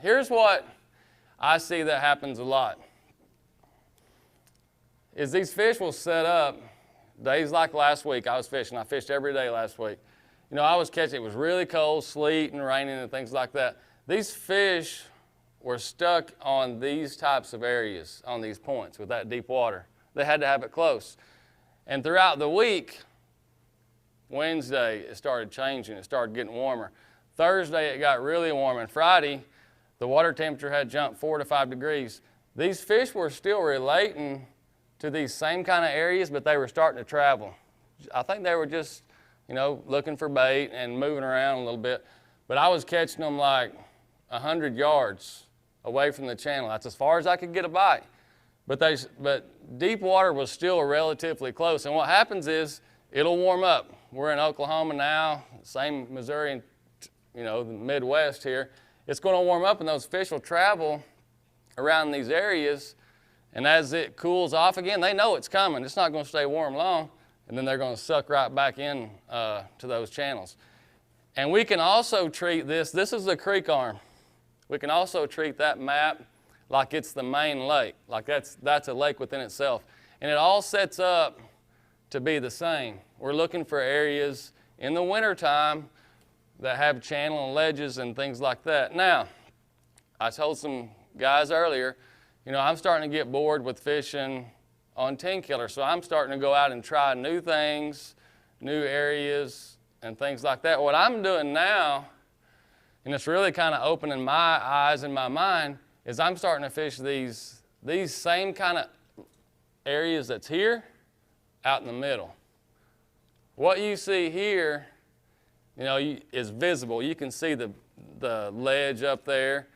here's what I see that happens a lot. Is these fish will set up days like last week. I was fishing. I fished every day last week. You know, I was catching, it was really cold, sleet and raining and things like that. These fish were stuck on these types of areas, on these points with that deep water. They had to have it close. And throughout the week, Wednesday, it started changing. It started getting warmer. Thursday, it got really warm. And Friday, the water temperature had jumped 4 to 5 degrees. These fish were still relating to these same kind of areas, but they were starting to travel. I think they were just, you know, looking for bait and moving around a little bit. But I was catching them like 100 yards away from the channel. That's as far as I could get a bite. But deep water was still relatively close. And what happens is it'll warm up. We're in Oklahoma now, same Missouri and, you know, the Midwest here. It's going to warm up and those fish will travel around these areas. And as it cools off again, they know it's coming. It's not going to stay warm long. And then they're going to suck right back in to those channels. And we can also treat this is the creek arm. We can also treat that map like it's the main lake, like that's a lake within itself. And it all sets up to be the same. We're looking for areas in the wintertime that have channel and ledges and things like that. Now, I told some guys earlier, you know, I'm starting to get bored with fishing on 10 killer, so I'm starting to go out and try new things, new areas, and things like that. What I'm doing now, and it's really kind of opening my eyes and my mind, is I'm starting to fish these same kind of areas that's here out in the middle. What you see here, you know, is visible. You can see the ledge up there,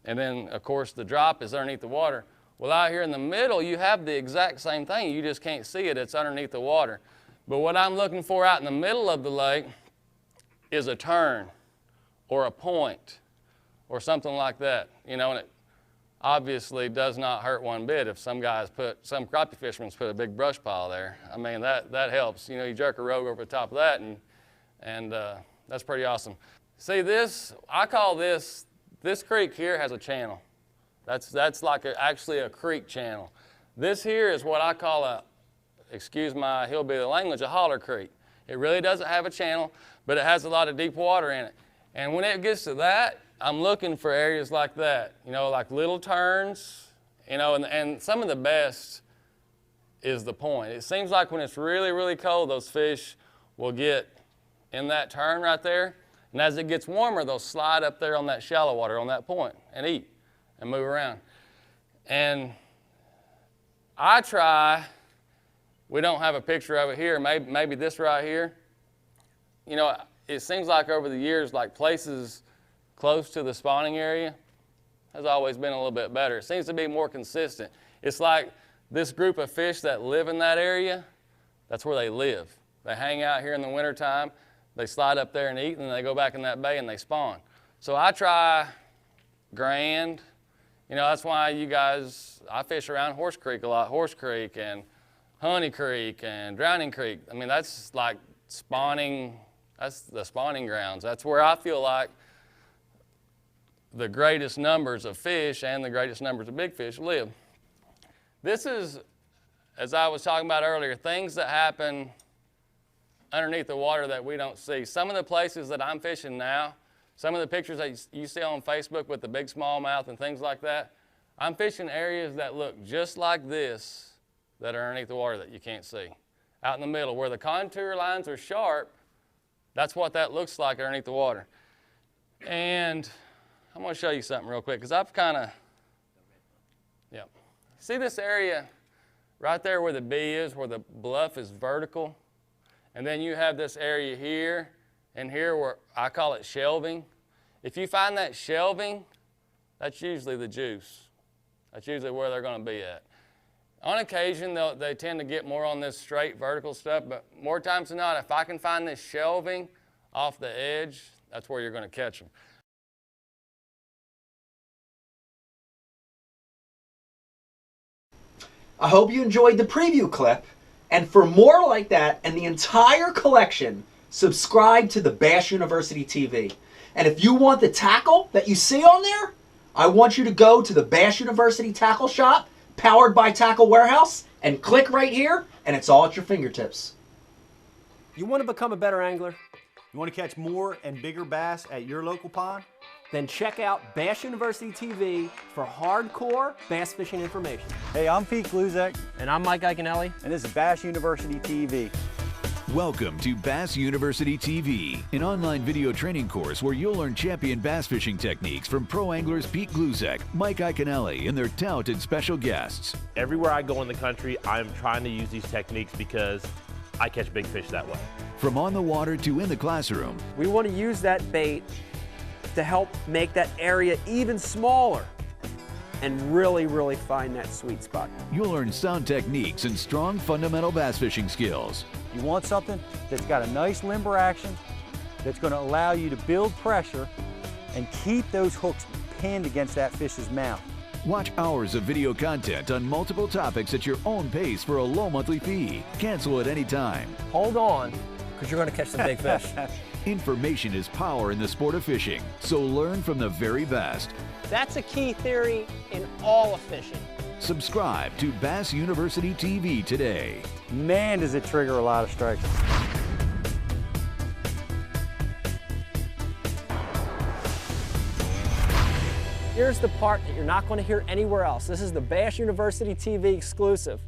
and then, of course, the drop is underneath the water. Well, out here in the middle, you have the exact same thing. You just can't see it. It's underneath the water. But what I'm looking for out in the middle of the lake is a turn or a point or something like that. You know, and it obviously does not hurt one bit if some crappie fishermen put a big brush pile there. I mean, that helps. You know, you jerk a rogue over the top of that, and that's pretty awesome. See this, I call this creek here has a channel. That's like actually a creek channel. This here is what I call excuse my hillbilly language, a holler creek. It really doesn't have a channel, but it has a lot of deep water in it. And when it gets to that, I'm looking for areas like that, you know, like little turns, you know, and some of the best is the point. It seems like when it's really, really cold, those fish will get in that turn right there. And as it gets warmer, they'll slide up there on that shallow water, on that point, and eat and move around. And I try, we don't have a picture of it here, maybe this right here. You know, it seems like over the years, like places close to the spawning area has always been a little bit better. It seems to be more consistent. It's like this group of fish that live in that area, that's where they live. They hang out here in the wintertime, they slide up there and eat, and then they go back in that bay and they spawn. So I try Grand. You know, that's why I fish around Horse Creek a lot, Horse Creek and Honey Creek and Drowning Creek. I mean, that's like spawning, that's the spawning grounds. That's where I feel like the greatest numbers of fish and the greatest numbers of big fish live. This is, as I was talking about earlier, things that happen underneath the water that we don't see. Some of the places that I'm fishing now, some of the pictures that you see on Facebook with the big smallmouth and things like that, I'm fishing areas that look just like this that are underneath the water that you can't see. Out in the middle where the contour lines are sharp, that's what that looks like underneath the water. And I'm going to show you something real quick because I've kind of, yeah. See this area right there where the B is, where the bluff is vertical? And then you have this area here and here where I call it shelving. If you find that shelving, that's usually the juice. That's usually where they're going to be at. On occasion, they tend to get more on this straight vertical stuff, but more times than not, if I can find this shelving off the edge, that's where you're going to catch them. I hope you enjoyed the preview clip, and for more like that and the entire collection, subscribe to the Bass University TV. And if you want the tackle that you see on there, I want you to go to the Bass University Tackle Shop, powered by Tackle Warehouse, and click right here, and it's all at your fingertips. You want to become a better angler? You want to catch more and bigger bass at your local pond? Then check out Bass University TV for hardcore bass fishing information. Hey, I'm Pete Gluzek, And I'm Mike Iaconelli. and this is Bass University TV. Welcome to Bass University TV, an online video training course where you'll learn champion bass fishing techniques from pro anglers Pete Gluzek, Mike Iaconelli, and their talented special guests. Everywhere I go in the country, I'm trying to use these techniques because I catch big fish that way. From on the water to in the classroom, We want to use that bait to help make that area even smaller and really find that sweet spot. you'll learn sound techniques and strong fundamental bass fishing skills. You want something that's got a nice limber action, that's going to allow you to build pressure and keep those hooks pinned against that fish's mouth. Watch hours of video content on multiple topics at your own pace for a low monthly fee. Cancel at any time. Hold on, because you're going to catch some big fish. Information is power in the sport of fishing, so learn from the very best. That's a key theory in all of fishing. Subscribe to Bass University TV today. Man, does it trigger a lot of strikes. Here's the part that you're not going to hear anywhere else. This is the Bass University TV exclusive.